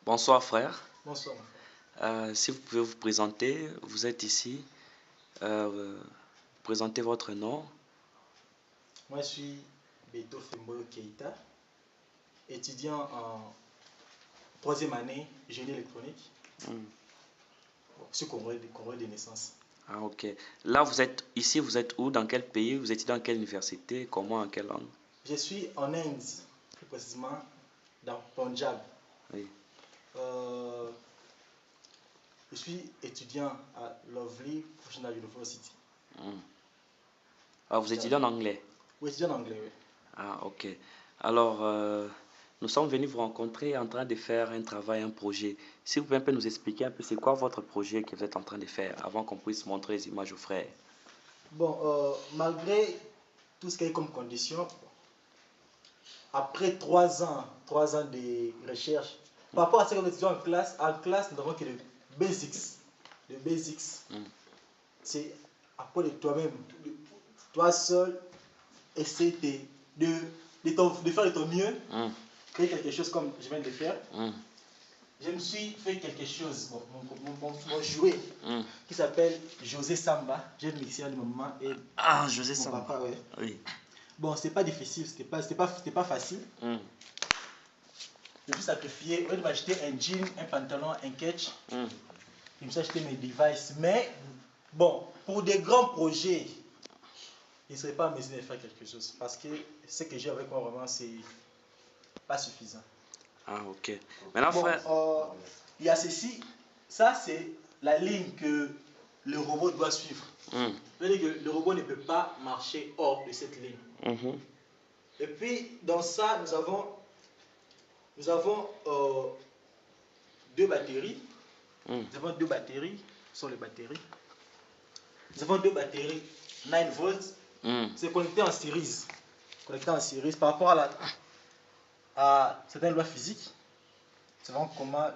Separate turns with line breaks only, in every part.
Bonsoir frère.
Bonsoir.
Si vous pouvez vous présenter, vous êtes ici. Présentez votre nom.
Moi, je suis Beto Femboyo Keita, étudiant en troisième année génie électronique.
Hmm.
Bon, je suis Congolais de naissance.
Ah ok. Là vous êtes ici, vous êtes où? Dans quel pays? Vous étudiez dans quelle université? Comment? En quelle langue?
Je suis en Inde, plus précisément dans Punjab.
Oui.
Euh, je suis étudiant à Lovely Professional University.
Hmm. Ah, vous étudiez en anglais?
Oui, étudiant en anglais, oui.
Ah ok. Alors, nous sommes venus vous rencontrer en train de faire un travail, un projet. Si vous pouvez un peu nous expliquer un peu c'est quoi votre projet que vous êtes en train de faire avant qu'on puisse montrer les images aux frères.
Bon, malgré tout ce qu'il y a comme condition, après 3 ans de recherche, par rapport à ce que nous étudions en classe, nous n'avons que les basics. Les basics, c'est après de toi-même, toi seul, essayer de faire de ton mieux, faire quelque chose comme je viens de faire. Je me suis fait quelque chose, mon jouet, qui s'appelle José Samba. J'ai mixé à un moment et
Ah, José
mon
Samba.
papa, ouais.
Oui.
Bon, c'était pas difficile, c'était pas facile. Je me suis sacrifié, au lieu de m'acheter un jean, un pantalon, un catch, je me suis acheté mes devices. Mais bon, pour des grands projets, je ne serais pas en mesure de faire quelque chose. Parce que ce que j'ai avec moi, vraiment, c'est pas suffisant.
Ah, ok. Maintenant,
Bon,
frère.
il y a ceci. Ça, c'est la ligne que le robot doit suivre. Ça veut dire que le robot ne peut pas marcher hors de cette ligne. Et puis, dans ça, nous avons deux batteries. Nous avons deux batteries. Ce sont les batteries. Nous avons deux batteries 9 volts. C'est connecté en série. Connecté en série par rapport à certaines lois physiques. Nous savons comment.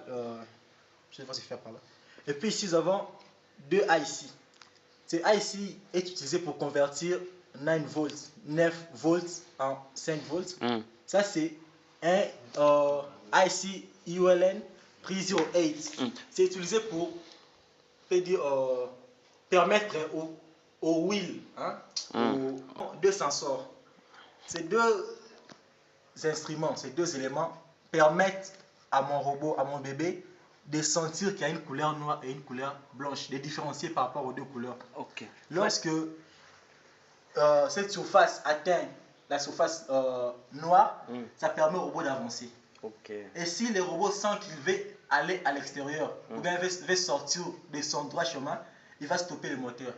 Je sais pas si faire par là. Et puis ici, nous avons deux IC. Ce IC est utilisé pour convertir 9 volts en 5 volts. Ça, c'est un IC ULN 308. C'est utilisé pour permettre au wheel, aux deux sensors. Ces deux instruments, ces deux éléments permettent à mon robot, à mon bébé, de sentir qu'il y a une couleur noire et une couleur blanche, de différencier par rapport aux deux couleurs.
Ok.
Lorsque cette surface atteint la surface noire, ça permet au robot d'avancer.
Okay.
Et si le robot sent qu'il veut aller à l'extérieur, ou bien veut sortir de son droit chemin, il va stopper le moteur.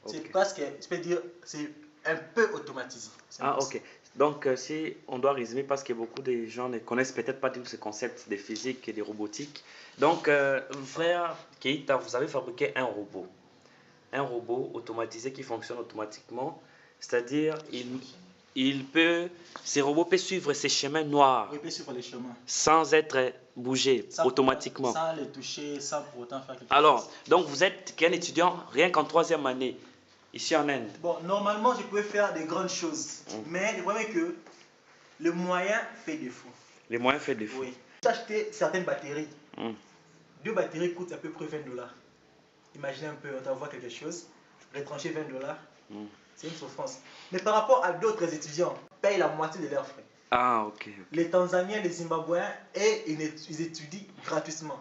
C'est parce que, je peux dire, c'est un peu automatisé.
Ah, ok. Donc, si on doit résumer, parce que beaucoup de gens ne connaissent peut-être pas tous ces concepts de physique et de robotique. Donc, frère Keita, vous avez fabriqué un robot. Un robot automatisé qui fonctionne automatiquement. C'est-à-dire, ces robots peuvent suivre ces chemins noirs.
Oui, il peut suivre les chemins.
Sans être bougé automatiquement.
Sans les toucher, sans pour autant faire quelque chose.
Alors, donc vous êtes qu'un étudiant rien qu'en troisième année, ici en Inde.
Bon, normalement, je pouvais faire des grandes choses. Mais le problème est que le moyen fait défaut.
Les moyens fait défaut.
Oui. J'ai acheté certaines batteries. Deux batteries coûtent à peu près $20. Imaginez un peu, on t'envoie quelque chose, retrancher $20, c'est une souffrance. Mais par rapport à d'autres étudiants, ils payent la moitié de leurs frais.
Ah, ok.
Les Tanzaniens, les Zimbabwéens, ils étudient gratuitement.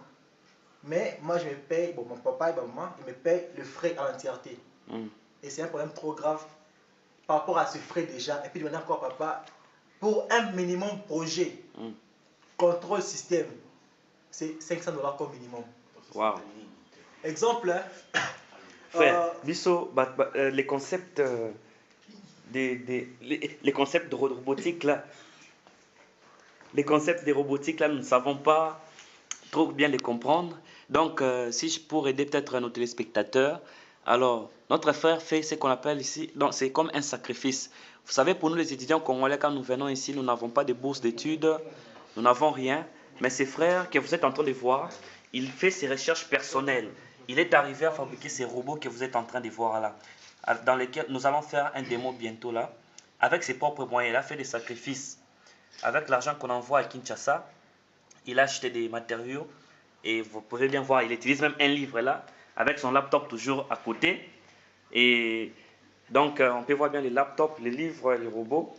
Mais moi, je me paye, bon, mon papa et ma maman, ils me payent le frais à l'entièreté. Et c'est un problème trop grave par rapport à ce frais déjà. Et puis, demander encore papa, pour un minimum projet, contrôle système, c'est $500 comme minimum.
Wow.
Exemple,
Frère, les concepts les concepts de robotique là, nous ne savons pas trop bien les comprendre. Donc, si je pourrais aider peut-être nos téléspectateurs, alors notre frère fait ce qu'on appelle ici, donc c'est comme un sacrifice. Vous savez, pour nous les étudiants congolais, quand nous venons ici, nous n'avons pas de bourse d'études, nous n'avons rien. Mais ces frères que vous êtes en train de voir, il fait ses recherches personnelles. Il est arrivé à fabriquer ces robots que vous êtes en train de voir là, dans lesquels nous allons faire un démo bientôt là. Avec ses propres moyens, il a fait des sacrifices. Avec l'argent qu'on envoie à Kinshasa, il a acheté des matériaux et vous pouvez bien voir, il utilise même un livre là, avec son laptop toujours à côté. Et donc, on peut voir bien les laptops, les livres, les robots.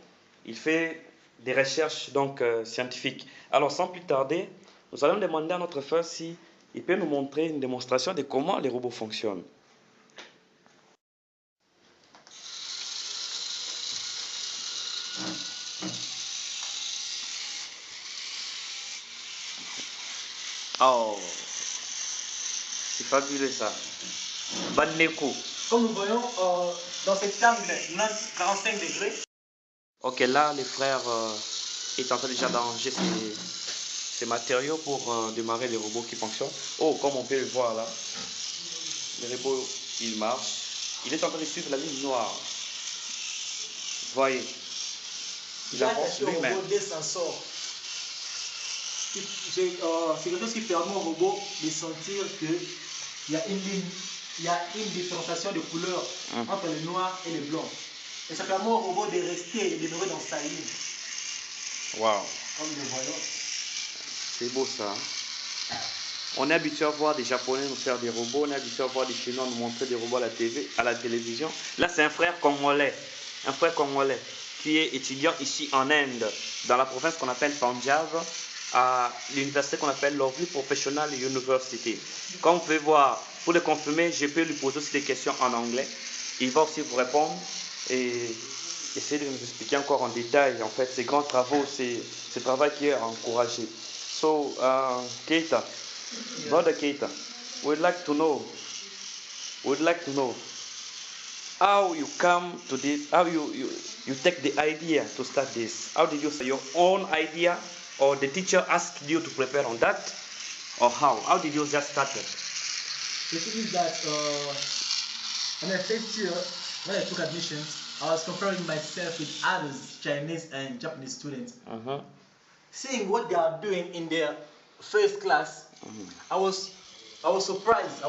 Il fait des recherches donc scientifiques. Alors, sans plus tarder, nous allons demander à notre frère si il peut nous montrer une démonstration de comment les robots fonctionnent. Oh, c'est fabuleux ça. Baneko.
Comme nous voyons dans cet angle, 45 degrés.
Ok, là, les frères est en train déjà d'arranger ces matériaux pour démarrer les robots qui fonctionnent. Oh, comme on peut le voir là, le robot, il marche. Il est en train de suivre la ligne noire. Voyez, il avance lui-même.
Des sensors. C'est quelque chose qui permet au robot de sentir qu'il y a une ligne, il y a une différenciation de couleur entre le noir et le blanc. Et ça permet au robot de rester et de demeurer dans sa ligne.
Waouh.
Comme nous le voyons.
C'est beau ça. On est habitué à voir des Japonais nous faire des robots, on est habitué à voir des Chinois nous montrer des robots à la télévision. Là, c'est un frère congolais qui est étudiant ici en Inde, dans la province qu'on appelle Punjab, à l'université qu'on appelle Lovely Professional University. Comme vous pouvez voir, pour le confirmer, je peux lui poser aussi des questions en anglais. Il va aussi vous répondre et essayer de nous expliquer encore en détail en fait ces grands travaux, ce travail qui est encouragé. So, Keita, Brother Keita, we'd like to know how you come to this, how you take the idea to start this. How did you say your own idea, or the teacher asked you to prepare on that, or how? How did you just start it?
The thing is that in my first year, when I took admissions, I was comparing myself with others, Chinese and Japanese students. Seeing what they are doing in their first class, I was surprised.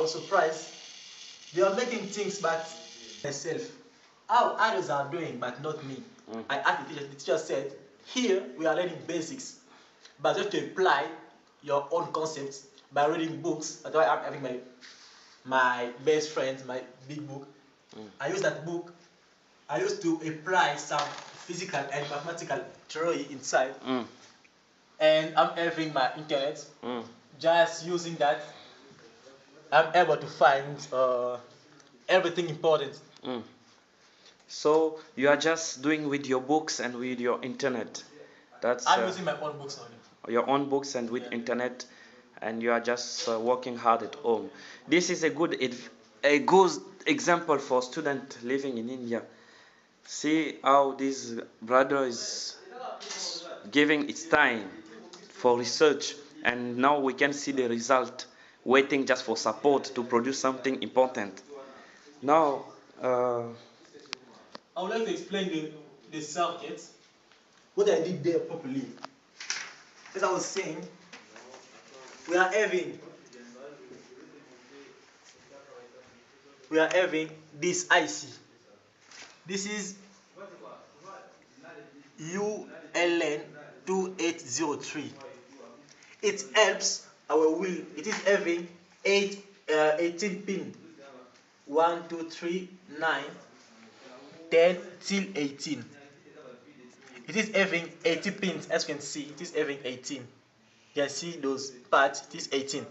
They are making things but myself. How others are doing but not me. I asked the teacher said, here we are learning basics, but you have to apply your own concepts by reading books. That's why I'm having my best friend, my big book. I use that book. I used to apply some physical and mathematical theory inside. And I'm having my internet. Just using that, I'm able to find everything important.
So you are just doing with your books and with your internet.
I'm using my own books only.
Your own books and with internet, and you are just working hard at home. This is a good example for student living in India. See how this brother is giving its time for research, and now we can see the result, waiting just for support to produce something important. Now,
I would like to explain the circuits, what I did there properly. As I was saying, we are having this IC. This is ULN 2803. It helps our wheel. It is having 18 pin. 1, 2, 3, 9, 10 till 18. It is having 80 pins, as you can see. It is having 18. You can see those parts. It is 18.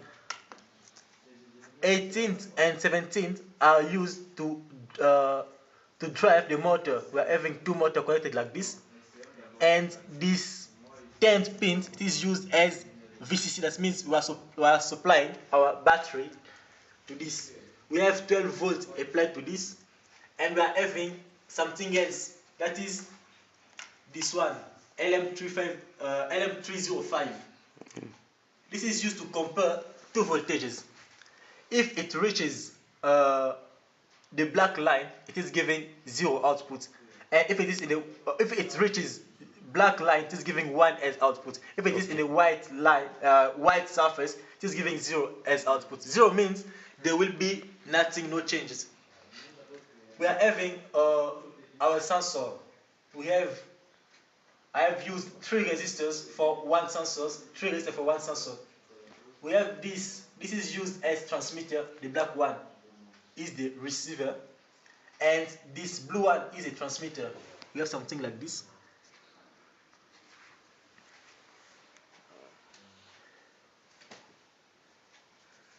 18th and 17th are used to drive the motor. We are having two motors connected like this, and this 10th pin, it is used as VCC. That means we are supplying our battery to this. We have 12 volts applied to this, and we are having something else, that is this one, LM305. This is used to compare two voltages. If it reaches the black line, it is giving 0 output, and if it reaches black line, it is giving 1 as output. If it is in a white line, white surface, it is giving 0 as output. 0 means there will be nothing, no changes. We are having our sensor. We have I have used 3 resistors for 1 sensor, 3 resistors for 1 sensor. We have this is used as transmitter, the black one is the receiver, and this blue one is a transmitter. We have something like this.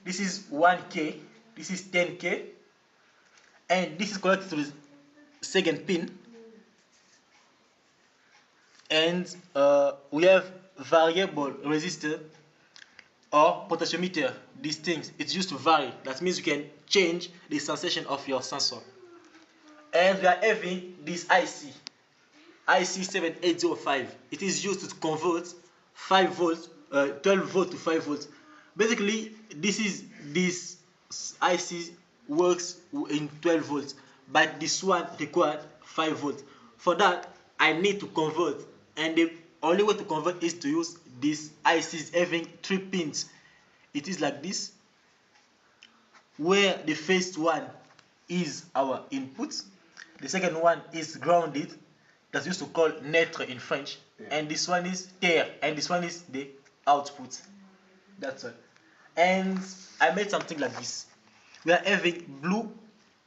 This is 1K, this is 10K, and this is connected to the second pin. And we have variable resistor or potentiometer. These things, it's used to vary. That means you can change the sensation of your sensor. And we are having this IC7805. It is used to convert 5 volts, 12 volts to 5 volts. Basically, this IC works in 12 volts, but this one required 5 volts. For that, I need to convert, and the only way to convert is to use this ICs having 3 pins. It is like this, where the first one is our input, the second one is grounded, that's used to call neutre in French, and this one is terre, and this one is the output. That's all. And I made something like this. We are having blue,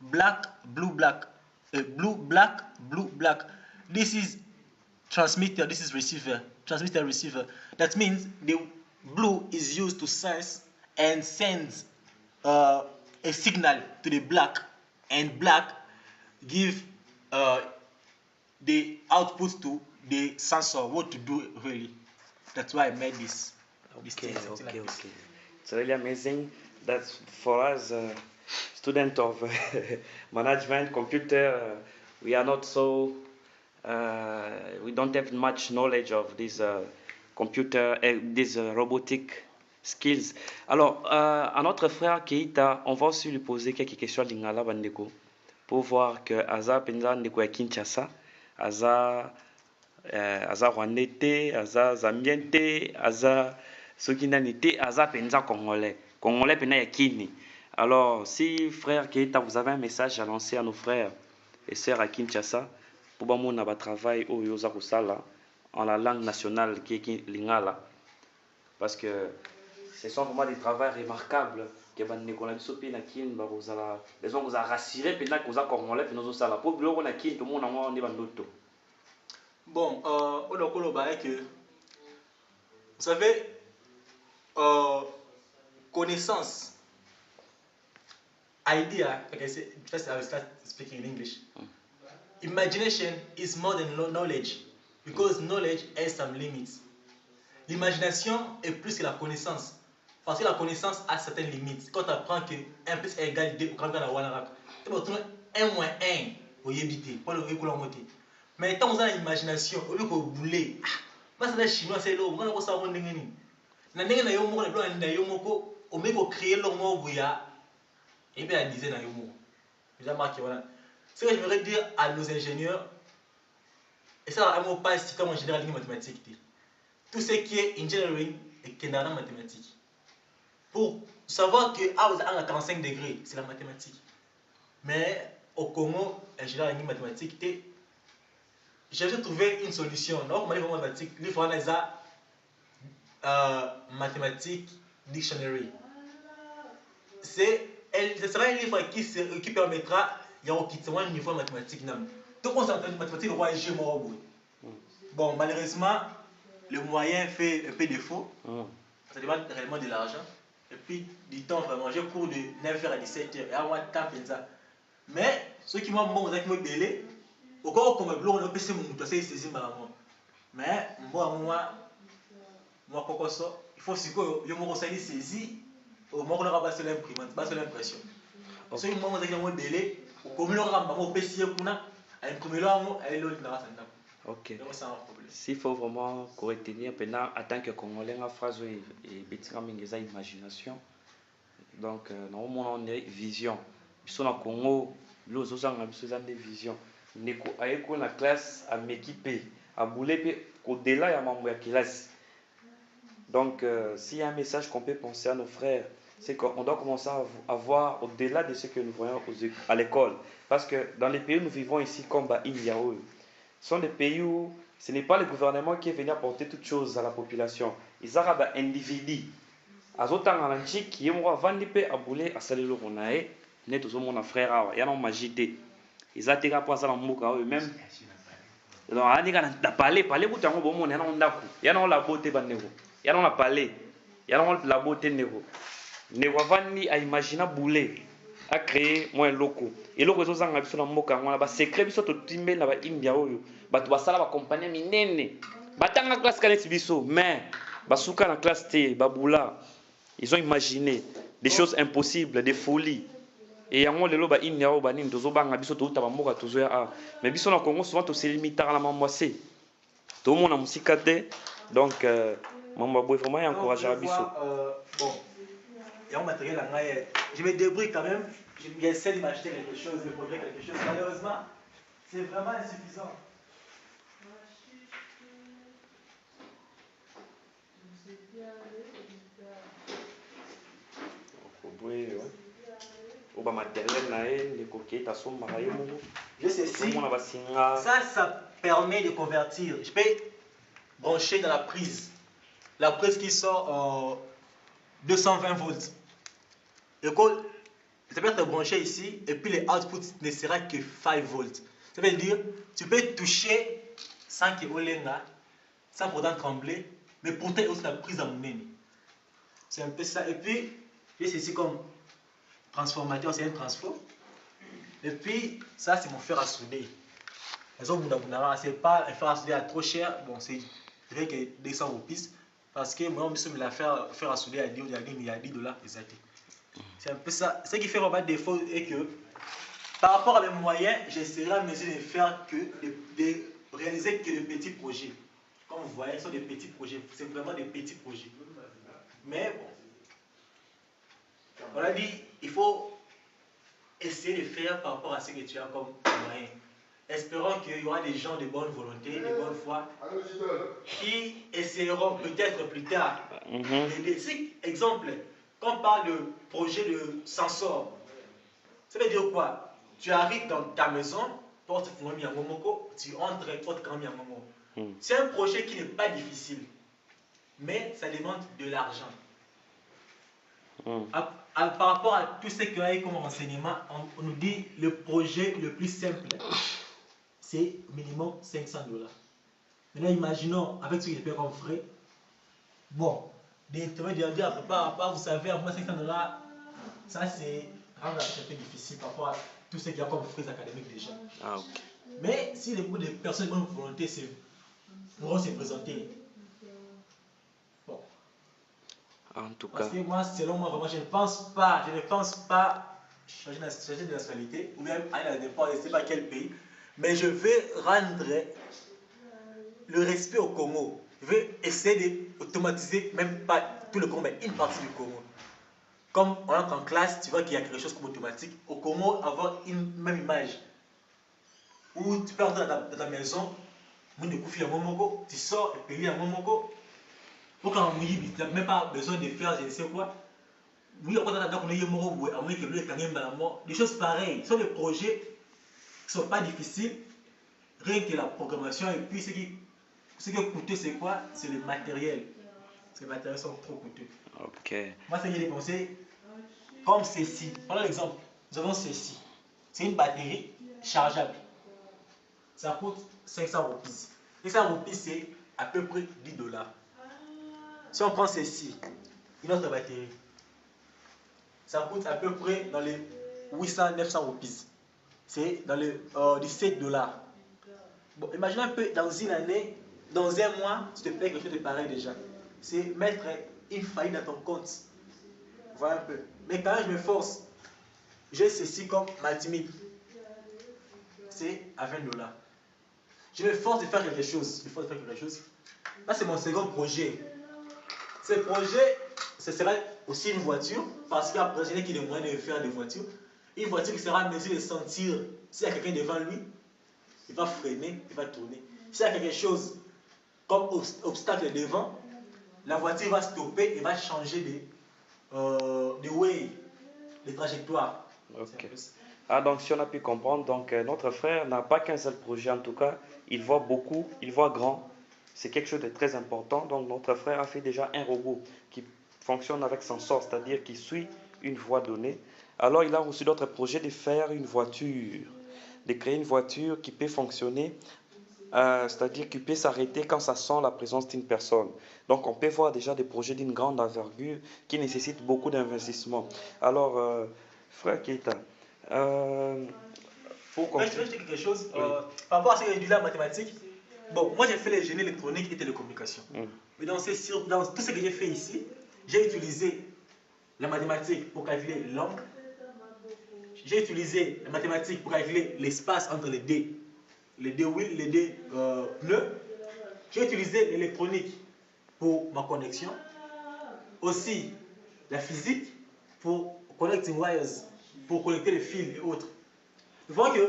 black, blue, black, blue, black, blue, black. This is transmitter, this is receiver, transmitter, receiver. That means the blue is used to sense and sends a signal to the black, and black give the output to the sensor what to do really. That's why I made this.
Okay. It's really amazing that for us, students of management, computer, we are not so, we don't have much knowledge of this computer, these robotic skills. Alors, à notre frère Keita, on va aussi lui poser quelques questions à Lingala Bandeko pour voir que Aza Penza Ndeko ya Kinshasa, Aza Rwandais te, Aza Zambien te, Aza Sokinani te, Aza Penza Congolais. Congolais Pena Yakini. Alors, si frère Keita, vous avez un message à lancer à nos frères et sœurs à Kinshasa, pour que nous avons travail au Yosa en la langue nationale qui est Lingala. Parce que ce sont vraiment des travaux remarquables que les gens ont rassuré que vous avez congolais puis nous ça pour bloquer na kin tout le monde en est bandoto.
Bon, que vous savez, connaissance, idea, like I said, first I will start speaking in English. Imagination is more than knowledge, because knowledge has some limits. L'imagination est plus que la connaissance, parce que la connaissance a certaines limites. Quand tu apprends que 1 plus 1 égale 2, tu vas 1 moins 1 pour y éviter, pour le récoler en moitié. Mais tant que vous avez l'imagination, au lieu que vous voulez, moi c'est chinois, c'est là, vous allez savoir où vous na ndenge na yo moko na blanc na yo moko o meko créer le mot buya et bien la dizaine na yo moko déjà marqué voilà. Ce que j'aimerais dire à nos ingénieurs, et ça un mot pas si comme en général en mathématiques, tout ce qui est engineering et qui est en mathématiques, pour savoir que à 45 degrés c'est la mathématique, mais au Congo en général en mathématiques j'ai trouvé une solution. Donc on mathématiques il faut analyser mathématiques dictionary. Ce sera un livre qui permettra un niveau mathématique. Tout le monde s'entend mathématiques, le roi est bon, malheureusement, le moyen fait un peu défaut. Ça demande réellement de l'argent. Et puis, du temps vraiment, j'ai cours de 9h à 17h. Et à moi, temps ça. Mais, ceux qui m'ont bon, vous belé, au cas où on me bloque, on peut se saisir malamment. Mais, moi, il faut aussi que je me saisi au moment où on va se l'imprimante, pas l'impression. Ce qui est délai, au commun, on va à imprimer l'homme, à l'autre,
ok. S'il faut vraiment retenir, en tant que Congolais, la phrase est imagination. Donc, normalement, on a vision. Sur le Congo, nous avons des visions. Nous avons la classe à m'équiper, à bouler au-delà de ma classe. Donc, s'il y a un message qu'on peut penser à nos frères, c'est qu'on doit commencer à voir au-delà de ce que nous voyons à l'école. Parce que dans les pays où nous vivons ici, comme Yaoul, ce sont des pays où Ce n'est pas le gouvernement qui est venu apporter toutes choses à la population. Ils ont des individus. Azotanga na nchiki ye moko avandi mpe abule asali eloko na ye nde tozomona frère awa ya na magie te eza te kaka mpo asala mboka oyo même donc aandika na pale kuta yango bomona ya nango ndako ya nango labo te bandeko ya nango na pale ya nango labo te ndeko avandi aimagina bule acréer mwa eloko ezozanga biso na mboka yango na basekret biso totimbe na baindia oyo bato basala bakompanie minene batanga classe ka neti biso mais basuka na classe te babula. Ils ont imaginé des choses impossibles, des folies. Et yango lelo ba india o banini tozobanga biso touta ba mboka tozoya a. Mais biso na Congo souvent to se limite à la mamwase. Tout le monde a musika te. Donc mamba boy vraiment encourager biso.
Bon. Il y a un matériel à ngaye. Je me débrouille quand même. J'essaie de m'acheter quelque chose, de produire quelque chose. Malheureusement, c'est vraiment insuffisant. Ça permet de convertir. Je peux brancher dans la prise. La prise qui sort 220 volts. Et quand ça peut être branché ici, et puis le output ne sera que 5 volts. Ça veut dire, tu peux toucher sans que Olenga, sans pourtant trembler, mais pourtant aussi la prise à mon nez. C'est un peu ça. Et puis, j'ai ceci comme transformateur, c'est un transfo. Et puis, ça, c'est mon fer à souder. C'est pas un fer à souder à trop cher. Bon, c'est vrai que 200 roupies. Parce que moi, je me la fer à souder à 10 $, exact. C'est un peu ça. Ce qui fait vraiment défaut est que, par rapport à mes moyens, j'essaierai à mesure de faire que, de réaliser que des petits projets. Comme vous voyez, ce sont des petits projets. C'est vraiment des petits projets. Mais bon, on a dit, il faut essayer de faire par rapport à ce que tu as comme moyen. Espérons qu'il y aura des gens de bonne volonté, de bonne foi, qui essaieront peut-être plus tard d'aider. Si, exemple, quand on parle de projet de sensor, ça veut dire quoi? Tu arrives dans ta maison, porte Fungami Yangomoko, tu entres, porte Fungami Yangomoko. C'est un projet qui n'est pas difficile, mais ça demande de l'argent. Par rapport à tout ce qu'il y a comme renseignement, on nous dit le projet le plus simple, c'est minimum 500 $. Maintenant, imaginons avec ce qu'il paie comme frais. Bon, des dire, vous savez, à moi 500 $, ça c'est un peu difficile par rapport à tout ce qu'il y a comme frais académiques déjà. Ah, okay. Mais si les personnes de bonne volonté pourront se présenter. Bon.
En tout cas.
Parce que moi, selon moi, vraiment, je ne pense pas changer de nationalité, ou même aller dans n'importe, je ne sais pas quel pays, mais je vais rendre le respect au Congo. Je vais essayer d'automatiser, même pas tout le Congo, mais une partie du Congo. Comme on entre en classe, tu vois qu'il y a quelque chose comme automatique. Au Congo, avoir une même image. Où tu peux entrer dans ta maison, tu sors et payer à Momoko. Pour quand tu n'as même pas besoin de faire je ne sais quoi. Oui, on a des choses pareilles. Ce sont des projets qui ne sont pas difficiles. Rien que la programmation. Et puis, ce qui est coûteux, c'est quoi? C'est le matériel. Ces matériels sont trop coûteux.
Okay.
Moi, ce que j'ai dépensé, comme ceci. Prenons l'exemple. Nous avons ceci. C'est une batterie chargeable. Ça coûte 500 roupies. 500 roupies, c'est à peu près 10 $. Si on prend ceci, une autre batterie, ça coûte à peu près dans les 800-900 roupies. C'est dans les 17 $. Bon, imagine un peu, dans une année, dans un mois, tu te payes quelque chose de pareil déjà. C'est mettre une faillite dans ton compte. Voilà un peu. Mais quand je me force, j'ai ceci comme Multimip. C'est à 20 $. Je me force de faire quelque chose. Là, c'est mon second projet. Ce projet, ce sera aussi une voiture, parce qu'après, je n'ai qu'il y a moyen de faire des voitures. Une voiture qui sera à mesure de sentir s'il y a quelqu'un devant lui, il va freiner, il va tourner. S'il y a quelque chose comme obstacle devant, la voiture va stopper et va changer de way, de trajectoire.
Okay. Ah, donc si on a pu comprendre, donc notre frère n'a pas qu'un seul projet, en tout cas, il voit beaucoup, il voit grand. C'est quelque chose de très important. Donc notre frère a fait déjà un robot qui fonctionne avec sensor, c'est-à-dire qui suit une voie donnée. Alors il a reçu d'autres projets de faire une voiture, de créer une voiture qui peut fonctionner, c'est-à-dire qui peut s'arrêter quand ça sent la présence d'une personne. Donc on peut voir déjà des projets d'une grande envergure qui nécessitent beaucoup d'investissement. Alors, frère Keita, euh, pour
Ouais, je
continuer.
vais dire quelque chose.
Oui.
Par rapport à ce que dit la mathématique, bon, moi j'ai fait les génies électroniques et télécommunications.
Mm.
Mais dans tout ce que j'ai fait ici, j'ai utilisé la mathématique pour calculer l'angle. J'ai utilisé la mathématique pour calculer l'espace entre les deux wheels, les deux pneus. J'ai utilisé l'électronique pour ma connexion. Aussi la physique pour connecting wires, pour connecter les fils et autres. Nous voyons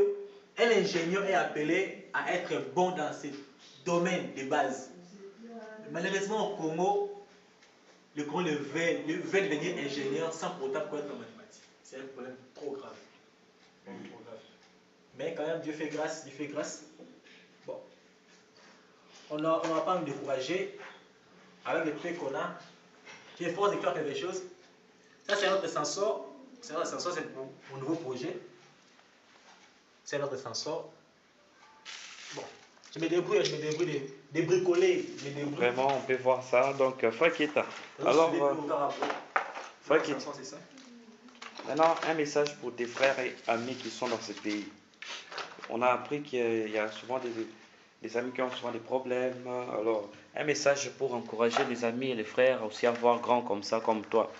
qu'un ingénieur est appelé à être bon dans ces domaines de base. Malheureusement, au Congo, le Congo veut devenir ingénieur sans pour autant connaître la mathématique. C'est un problème trop grave. Trop grave. Mais quand même, Dieu fait grâce, Dieu fait grâce. Bon, on ne va pas nous décourager avec le peu qu'on a, qui est force de faire quelque chose. Ça, c'est notre sensor. C'est notre sensor, c'est pour mon nouveau projet. C'est notre sensor. Bon, je me débrouille de bricoler, je me débrouille.
Vraiment, on peut voir ça. Donc, frère Keita. Alors, frère Keita,
c'est ça.
maintenant, un message pour tes frères et amis qui sont dans ce pays. On a appris qu'il y a souvent des amis qui ont souvent des problèmes. Alors, un message pour encourager les amis et les frères aussi à voir grand comme ça, comme toi.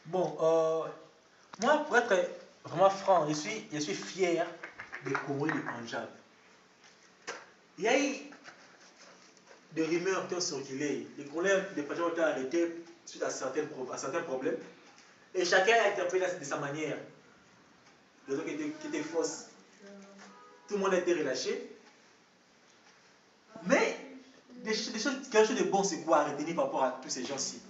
Bon, moi, pour être vraiment franc, je suis fier des Congolais du Punjab. Il y a eu des rumeurs qui ont circulé. Les Congolais du Punjab ont été arrêtés suite à certains problèmes. Et chacun a interprété de sa manière. Les autres qui étaient fausses. Tout le monde a été relâché. Mais quelque chose de bon, c'est quoi à retenir par rapport à tous ces gens-ci?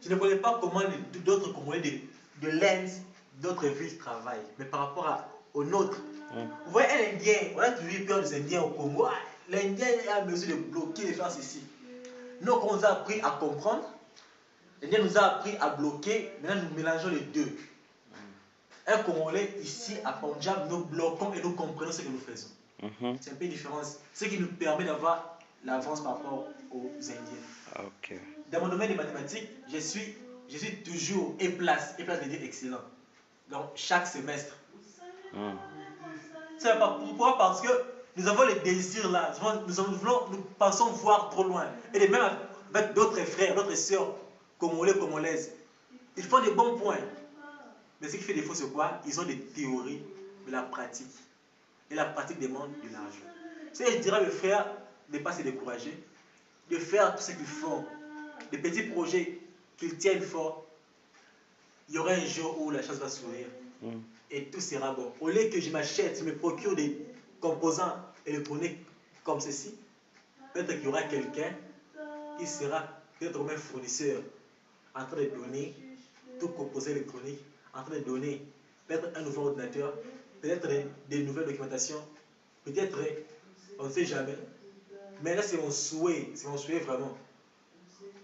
Je ne connais pas comment d'autres Congolais de l'Inde, d'autres villes travaillent. Mais par rapport aux nôtres, vous voyez un Indien, on a toujours eu peur des Indiens au Congo. L'Indien a mesure de bloquer les gens ici. Nous, on nous a appris à comprendre. L'Indien nous a appris à bloquer. Maintenant, nous mélangeons les deux. Un Congolais ici à Punjab, nous bloquons et nous comprenons ce que nous faisons. C'est un peu différent. Ce qui nous permet d'avoir l'avance par rapport aux Indiens.
Ok.
Dans mon domaine des mathématiques, je suis toujours E+, E+ veut dire excellent. Donc, chaque semestre. C'est pas pourquoi? Parce que nous avons les désirs là. Nous pensons voir trop loin. Et de même avec d'autres frères, d'autres sœurs, congolais, congolaises. Ils font des bons points. Mais ce qui fait défaut, c'est quoi? Ils ont des théories, mais la pratique. Et la pratique demande de l'argent. C'est je dirais à mes frères de ne pas se décourager, de faire tout ce qu'ils font, des petits projets qu'ils tiennent fort. Il y aura un jour où la chance va sourire. Et tout sera bon. Au lieu que je m'achète, je me procure des composants électroniques comme ceci, peut-être qu'il y aura quelqu'un qui sera peut-être comme un fournisseur en train de donner tout composé électronique, en train de donner peut-être un nouveau ordinateur, peut-être des nouvelles documentations, peut-être, on ne sait jamais. Mais là, c'est mon souhait vraiment.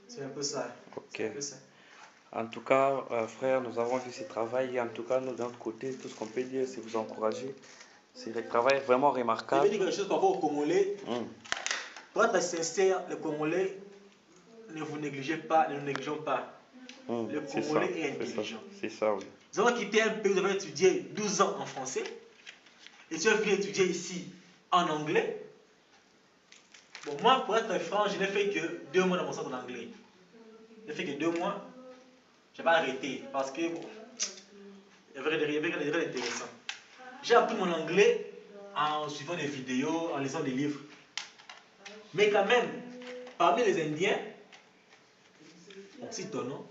C'est un peu ça.
Ok.
Un peu ça.
En tout cas, frère, nous avons vu ce travail et en tout cas, nous, de notre côté, tout ce qu'on peut dire, c'est vous encourager. C'est un travail vraiment
Je
remarquable.
vais dire quelque chose par rapport aux Congolais. Pour être sincère, les Congolais, ne vous négligez pas, ne nous négligeons pas. Le Congolais est intelligent.
C'est ça, oui.
Nous avons quitté un pays où nous avons étudié 12 ans en français. Et tu as venu étudier ici en anglais. Bon, moi, pour être franc, je n'ai fait que 2 mois dans mon centre d'anglais. Je n'ai fait que 2 mois. Je n'ai pas arrêté parce que bon, il y avait des règles intéressantes. J'ai appris mon anglais en suivant des vidéos, en lisant des livres. Mais quand même, parmi les Indiens, citons,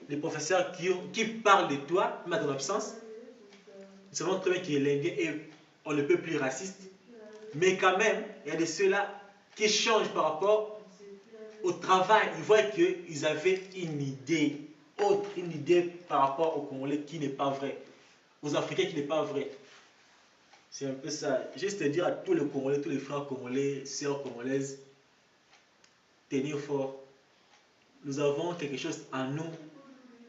les professeurs qui parlent de toi, même à ton absence, nous savons très bien que l'Indien est on ne peut plus raciste. Mais quand même, il y a de ceux-là qui changent par rapport au travail. Ils voient qu'ils avaient une idée autre, une idée par rapport au Congolais qui n'est pas vraie. aux Africains qui n'est pas vrai. C'est un peu ça. Juste dire à tous les Congolais, tous les frères congolais, sœurs congolaises, tenir fort. Nous avons quelque chose en nous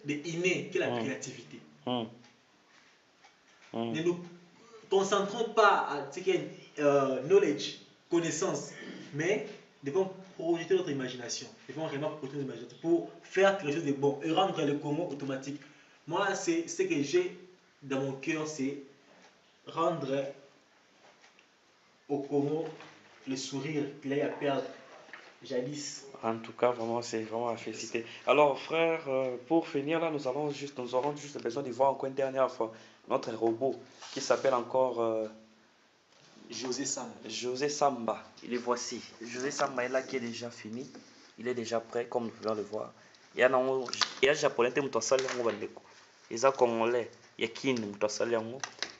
d'inné, qui est la créativité. Ne nous concentrons pas à ce qui est knowledge, connaissance, mais devons projeter notre imagination. Devons vraiment projeter notre imagination pour faire quelque chose de bon et rendre le Congo automatique. Moi, c'est ce que j'ai dans mon cœur, c'est rendre au Congo le sourire qu'il a à perdre jadis.
En tout cas, vraiment, c'est vraiment à féliciter. Alors, frère, pour finir, là, nous aurons juste besoin de voir encore une dernière fois notre robot qui s'appelle encore
José Samba.
José Samba. Il est voici. José Samba est là qui est déjà fini. Il est déjà prêt, comme nous pouvons le voir. Il y a japonais, il y a congolais, il y a kin,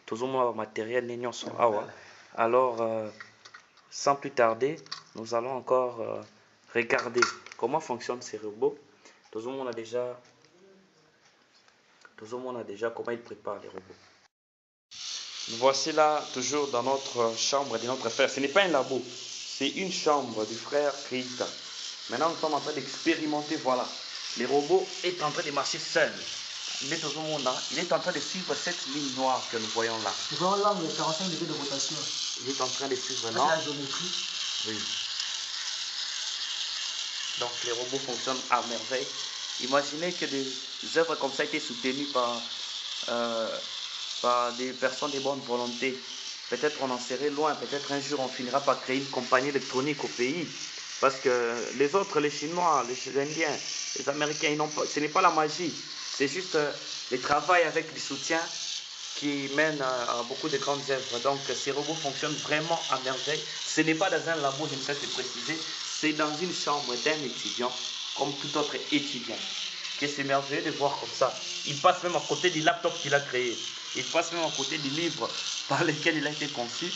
tout le monde matériel, alors, sans plus tarder, nous allons encore regarder comment fonctionnent ces robots. Tout le monde a déjà comment ils préparent les robots. Nous voici là, toujours dans notre chambre de notre frère. Ce n'est pas un labo, c'est une chambre du frère Keita. Maintenant, nous sommes en train d'expérimenter, voilà. Le robot est en train de marcher seul. Il est en train de suivre cette ligne noire que nous voyons là.
Nous voyons l'angle de 45 degrés de rotation.
Il est en train de suivre
là. La géométrie.
Oui. Donc les robots fonctionnent à merveille. Imaginez que des œuvres comme ça étaient soutenues par des personnes de bonne volonté. Peut-être on en serait loin, peut-être un jour on finira par créer une compagnie électronique au pays. Parce que les autres, les Chinois, les Indiens, les Américains, ce n'est pas la magie. C'est juste le travail avec du soutien qui mène à beaucoup de grandes œuvres. Donc ces robots fonctionnent vraiment à merveille. Ce n'est pas dans un labo, je me fais préciser, c'est dans une chambre d'un étudiant, comme tout autre étudiant. Que c'est merveilleux de voir comme ça. Il passe même à côté du laptop qu'il a créé. Il passe même à côté du livre par lequel il a été conçu.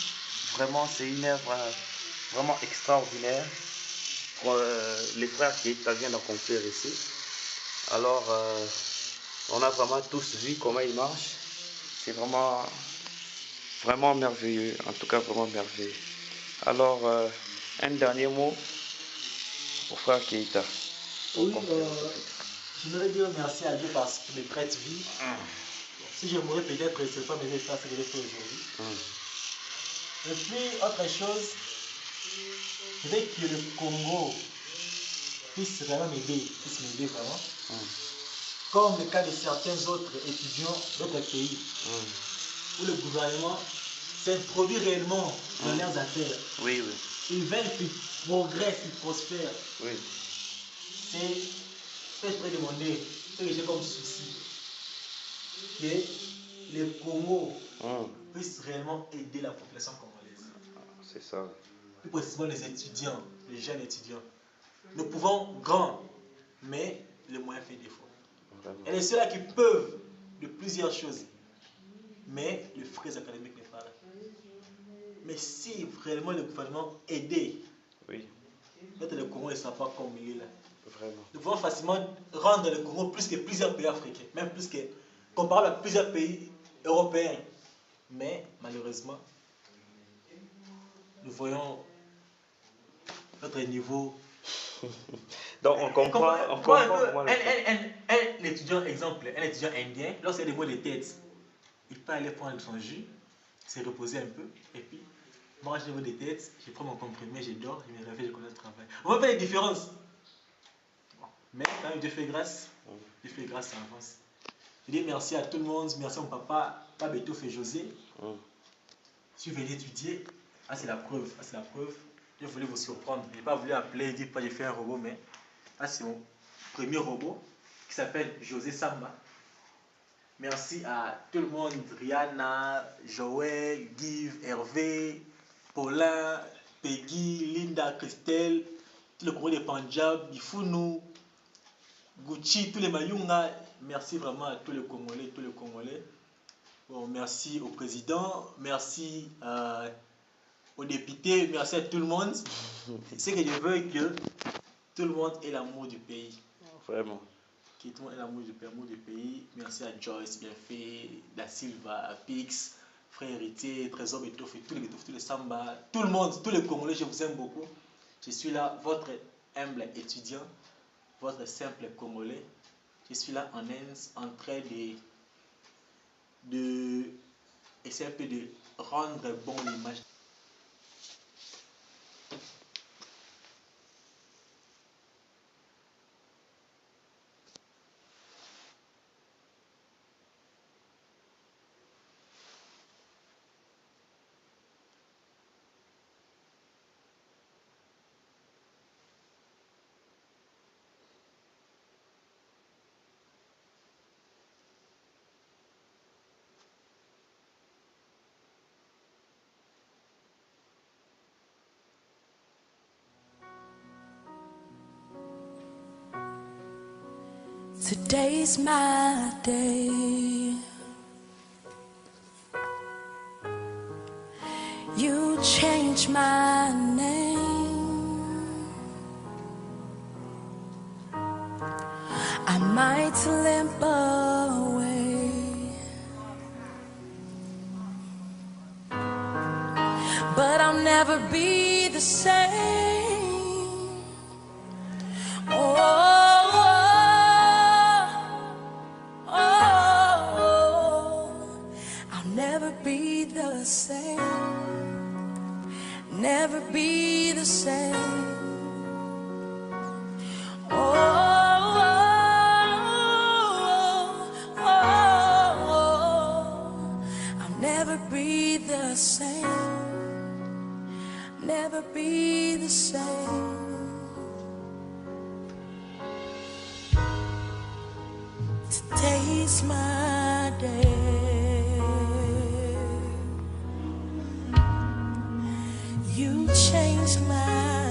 Vraiment, c'est une œuvre vraiment extraordinaire. Les frères qui viennent d'accomplir ici. Alors, on a vraiment tous vu comment il marche. C'est vraiment merveilleux. En tout cas, vraiment merveilleux. Alors, un dernier mot pour frère Keita.
Oui, je voudrais dire merci à Dieu parce qu'il me prête vie. Si je mourrais peut-être, ce n'est pas mes efforts que je vais faire aujourd'hui. Et puis, autre chose, je veux que le Congo puisse vraiment m'aider, vraiment. Comme le cas de certains autres étudiants d'autres pays, où le gouvernement s'introduit réellement dans leurs affaires.
Oui, oui.
Ils veulent qu'ils progressent, qu'ils prospèrent.
Oui.
C'est ce que je peux demander, ce que j'ai comme souci, que le Congo puisse réellement aider la population congolaise.
C'est ça.
Plus précisément les étudiants, les jeunes étudiants. Nous pouvons grand, mais le moyen fait défaut. Il y a ceux-là qui peuvent de plusieurs choses, mais les frais académiques n'est pas là. Mais si vraiment le gouvernement aidait, peut-être le Congo ne sera pas comme il est là.
Vraiment.
Nous pouvons facilement rendre le Congo plus que plusieurs pays africains, même plus que comparable à plusieurs pays européens. Mais malheureusement, nous voyons notre niveau.
Donc on comprend.
Un étudiant, exemple, un étudiant indien, lorsqu'il y a des maux de tête, il peut aller prendre son jus, se reposer un peu, et puis, moi j'ai des maux de tête, je prends mon comprimé, je dors, je me réveille, je connais le travail. On voit pas les différences. Mais quand même, Dieu fait grâce. Dieu fait grâce, ça avance. Je dis merci à tout le monde, merci à mon papa, Pabeto fait José. Je suis venu étudier. Ah, c'est la preuve. Ah, c'est la preuve. Je voulais vous surprendre. Je n'ai pas voulu appeler et dire que j'ai fait un robot, mais ah, c'est mon premier robot qui s'appelle José Samba. Merci à tout le monde, Rihanna, Joël, Guy, Hervé, Paulin, Peggy, Linda, Christelle, tout le Congo de Punjab, Ifounou, Gucci, tous les Mayunga. Merci vraiment à tous les Congolais, Bon, merci au président, merci aux députés, merci à tout le monde. C'est que je veux que tout le monde ait l'amour du pays.
Vraiment.
qui tout le monde est l'amour du pays. Merci à Joyce, Bienfait, Da Silva, Pix, Frère Héritier, Trésor Betofi, tous les Samba, tout le monde, tous les Congolais, je vous aime beaucoup. Je suis là, votre humble étudiant, votre simple Congolais. Je suis là en train de essayer un peu de rendre bon l'image.
Today's my day. You changed my name. I might limp away, but I'll never be the same. Never be the same. I'll never be the same. Never be the same. Today's my day. You changed my